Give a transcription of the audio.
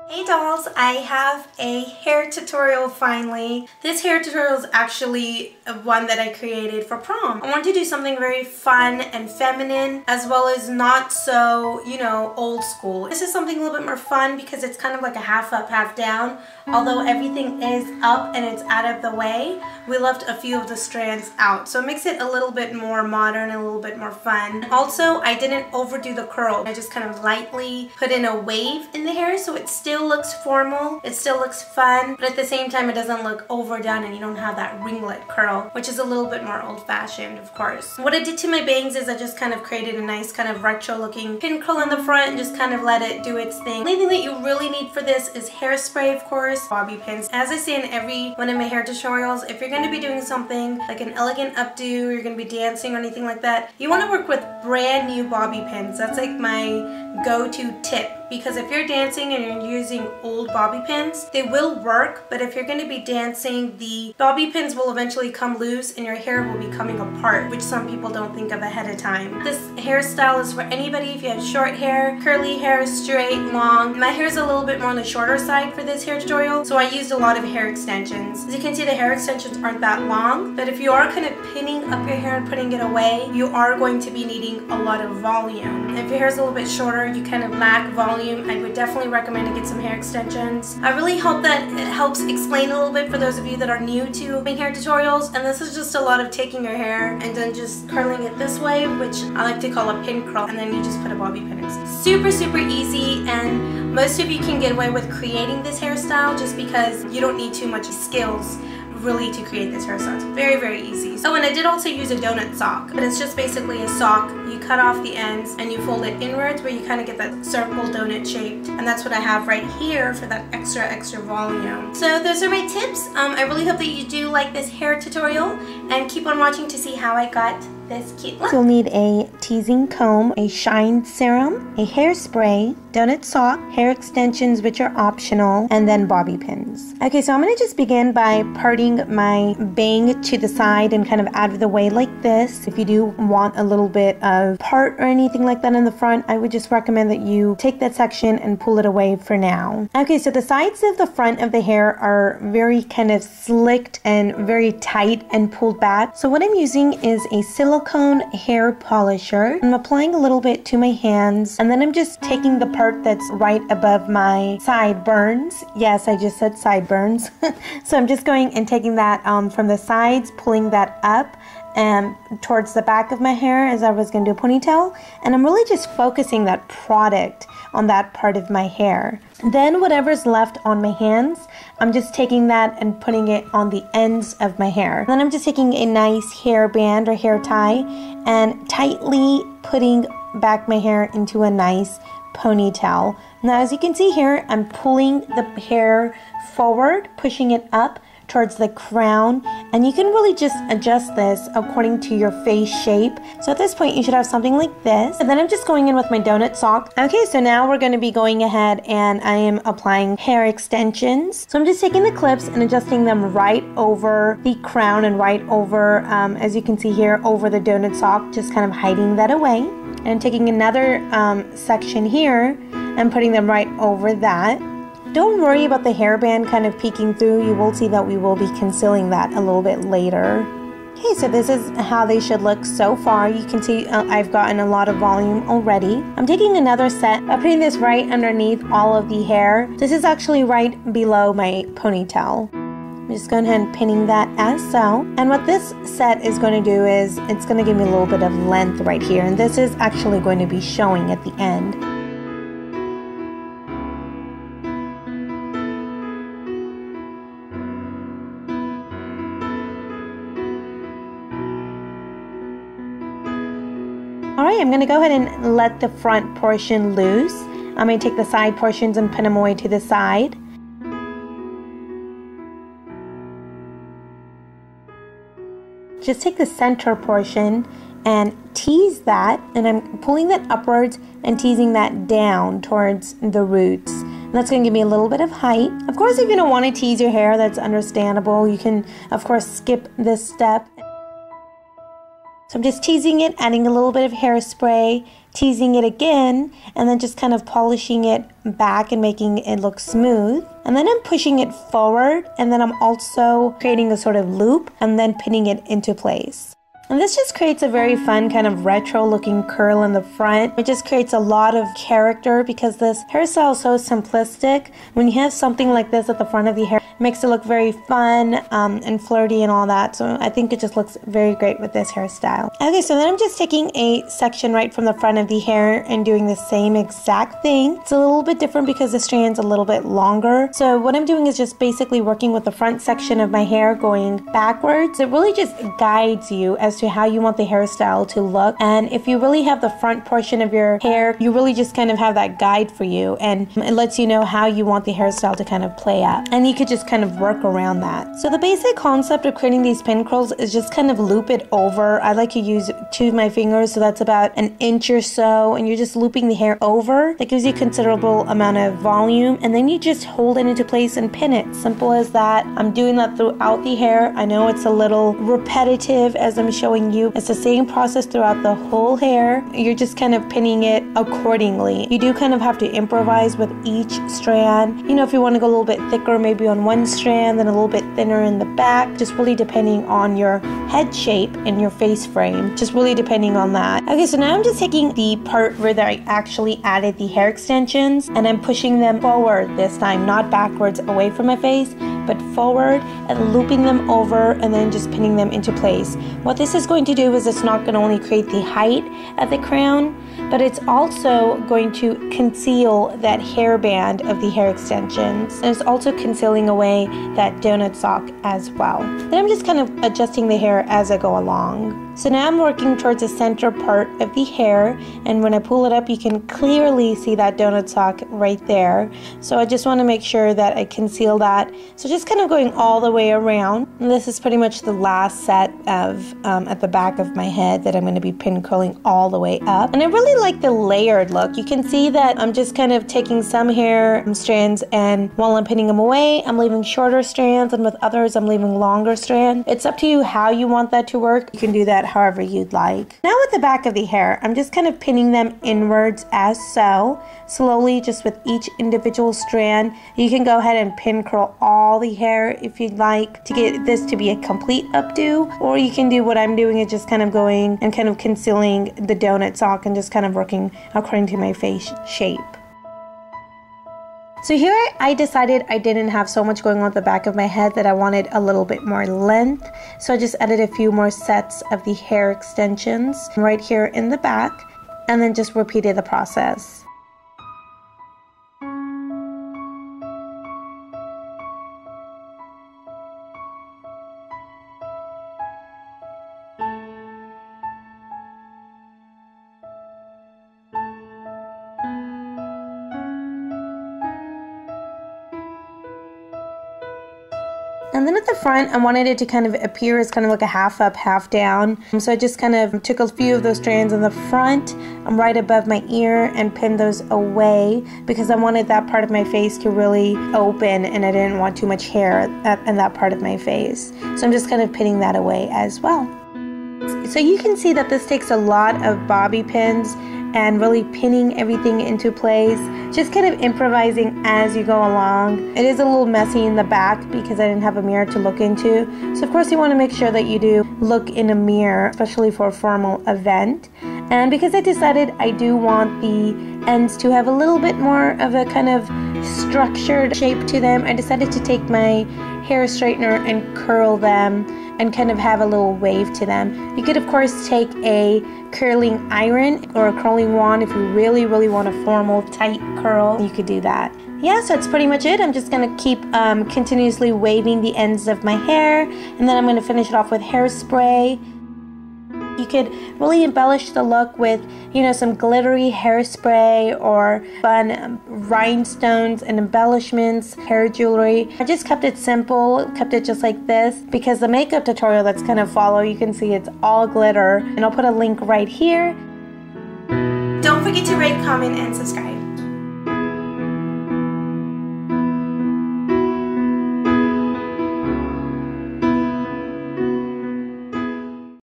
Hey dolls, I have a hair tutorial finally. This hair tutorial is actually one that I created for prom. I wanted to do something very fun and feminine as well as not so, old school. This is something a little bit more fun because it's kind of like a half up, half down. Although everything is up and it's out of the way, we left a few of the strands out. So it makes it a little bit more modern and a little bit more fun. Also, I didn't overdo the curl. I just kind of lightly put in a wave in the hair so it still looks formal, it still looks fun, but at the same time it doesn't look overdone and you don't have that ringlet curl, which is a little bit more old-fashioned, of course. What I did to my bangs is I just kind of created a nice kind of retro looking pin curl in the front and just kind of let it do its thing. The only thing that you really need for this is hairspray, of course, bobby pins. As I say in every one of my hair tutorials, if you're going to be doing something like an elegant updo, or you're going to be dancing or anything like that, you want to work with brand new bobby pins. That's like my go-to tip. Because if you're dancing and you're using old bobby pins, they will work, but if you're going to be dancing, the bobby pins will eventually come loose and your hair will be coming apart, which some people don't think of ahead of time. This hairstyle is for anybody if you have short hair, curly hair, straight, long. My hair is a little bit more on the shorter side for this hair tutorial, so I used a lot of hair extensions. As you can see, the hair extensions aren't that long, but if you are kind of pinning up your hair and putting it away, you are going to be needing a lot of volume. If your hair is a little bit shorter, you kind of lack volume. I would definitely recommend to get some hair extensions. I really hope that it helps explain a little bit for those of you that are new to making hair tutorials, and this is just a lot of taking your hair and then just curling it this way, which I like to call a pin curl, and then you just put a bobby pin in. Super easy, and most of you can get away with creating this hairstyle just because you don't need too much skills really to create this hairstyle. It's very easy. Oh, and I did also use a donut sock, but it's just basically a sock. You cut off the ends and you fold it inwards where you kind of get that circle donut shaped, and that's what I have right here for that extra volume. So those are my tips. I really hope that you do like this hair tutorial and keep on watching to see how I got this cute look. You'll need a teasing comb, a shine serum, a hairspray, donut sock, hair extensions which are optional, and then bobby pins. Okay, so I'm going to just begin by parting my bang to the side and kind of out of the way like this. If you do want a little bit of part or anything like that in the front, I would just recommend that you take that section and pull it away for now. Okay, so the sides of the front of the hair are very kind of slicked and very tight and pulled back. So what I'm using is a silicone hair polisher. I'm applying a little bit to my hands, and then I'm just taking the part that's right above my sideburns. Yes, I just said sideburns. So I'm just going and taking that from the sides, pulling that up towards the back of my hair as I was going to do a ponytail, and I'm really just focusing that product on that part of my hair. Then whatever's left on my hands, I'm just taking that and putting it on the ends of my hair. Then I'm just taking a nice hair band or hair tie and tightly putting back my hair into a nice ponytail. Now as you can see here, I'm pulling the hair forward, pushing it up towards the crown, and you can really just adjust this according to your face shape. So at this point you should have something like this, and then I'm just going in with my donut sock. Okay, so now we're going to be going ahead and I am applying hair extensions. So I'm just taking the clips and adjusting them right over the crown and right over, as you can see here, over the donut sock, just kind of hiding that away, and taking another section here and putting them right over that. Don't worry about the hairband kind of peeking through. You will see that we will be concealing that a little bit later. Okay, so this is how they should look so far. You can see I've gotten a lot of volume already. I'm taking another set, putting this right underneath all of the hair. This is actually right below my ponytail. I'm just going ahead and pinning that as so. And what this set is going to do is it's going to give me a little bit of length right here. And this is actually going to be showing at the end. Alright, I'm going to go ahead and let the front portion loose. I'm going to take the side portions and pin them away to the side. Just take the center portion and tease that, and I'm pulling that upwards and teasing that down towards the roots. And that's going to give me a little bit of height. Of course, if you don't want to tease your hair, that's understandable. You can, of course, skip this step. So I'm just teasing it, adding a little bit of hairspray, teasing it again, and then just kind of polishing it back and making it look smooth. And then I'm pushing it forward, and then I'm also creating a sort of loop and then pinning it into place. And this just creates a very fun kind of retro looking curl in the front. It just creates a lot of character because this hairstyle is so simplistic. When you have something like this at the front of the hair, it makes it look very fun and flirty and all that. So I think it just looks very great with this hairstyle. Okay, so then I'm just taking a section right from the front of the hair and doing the same exact thing. It's a little bit different because the strand's a little bit longer. So what I'm doing is just basically working with the front section of my hair going backwards. It really just guides you as to how you want the hairstyle to look. And if you really have the front portion of your hair, you really just kind of have that guide for you, and it lets you know how you want the hairstyle to kind of play out. And you could just kind of work around that. So the basic concept of creating these pin curls is just kind of loop it over. I like to use 2 of my fingers, so that's about an inch or so, and you're just looping the hair over. That gives you a considerable amount of volume, and then you just hold it into place and pin it. Simple as that. I'm doing that throughout the hair. I know it's a little repetitive as I'm showing you. It's the same process throughout the whole hair. You're just kind of pinning it accordingly. You do kind of have to improvise with each strand. You know, if you want to go a little bit thicker maybe on one strand, then a little bit thinner in the back, just really depending on your head shape and your face frame, just really depending on that. Okay, so now I'm just taking the part where I actually added the hair extensions, and I'm pushing them forward this time, not backwards away from my face, but forward, and looping them over and then just pinning them into place. What this is going to do is it's not going to only create the height at the crown, but it's also going to conceal that hairband of the hair extensions, and it's also concealing away that donut sock as well. Then I'm just kind of adjusting the hair as I go along. So now I'm working towards the center part of the hair, and when I pull it up you can clearly see that donut sock right there. So I just want to make sure that I conceal that. So just kind of going all the way around. And this is pretty much the last set of at the back of my head that I'm going to be pin curling all the way up. And I really like the layered look. You can see that I'm just kind of taking some hair strands, and while I'm pinning them away, I'm leaving shorter strands, and with others I'm leaving longer strands. It's up to you how you want that to work. You can do that however you'd like. Now with the back of the hair, I'm just kind of pinning them inwards as so, slowly just with each individual strand. You can go ahead and pin curl all the hair if you'd like to get this to be a complete updo, or you can do what I'm doing, is just kind of going and kind of concealing the donut sock and just kind of working according to my face shape. So here I decided I didn't have so much going on at the back of my head, that I wanted a little bit more length. So I just added a few more sets of the hair extensions right here in the back, and then just repeated the process. And then at the front, I wanted it to kind of appear as kind of like a half up, half down. So I just kind of took a few of those strands in the front, right above my ear, and pinned those away because I wanted that part of my face to really open, and I didn't want too much hair in that part of my face. So I'm just kind of pinning that away as well. So you can see that this takes a lot of bobby pins and really pinning everything into place, just kind of improvising as you go along. It is a little messy in the back because I didn't have a mirror to look into. So of course you want to make sure that you do look in a mirror, especially for a formal event. And because I decided I do want the ends to have a little bit more of a kind of structured shape to them, I decided to take my hair straightener and curl them and kind of have a little wave to them. You could of course take a curling iron or a curling wand if you really want a formal tight curl. You could do that. Yeah, so that's pretty much it. I'm just going to keep continuously waving the ends of my hair, and then I'm going to finish it off with hairspray. You could really embellish the look with, you know, some glittery hairspray or fun rhinestones and embellishments, hair jewelry. I just kept it simple, kept it just like this, because the makeup tutorial that's going to follow, you can see it's all glitter, and I'll put a link right here. Don't forget to rate, comment, and subscribe.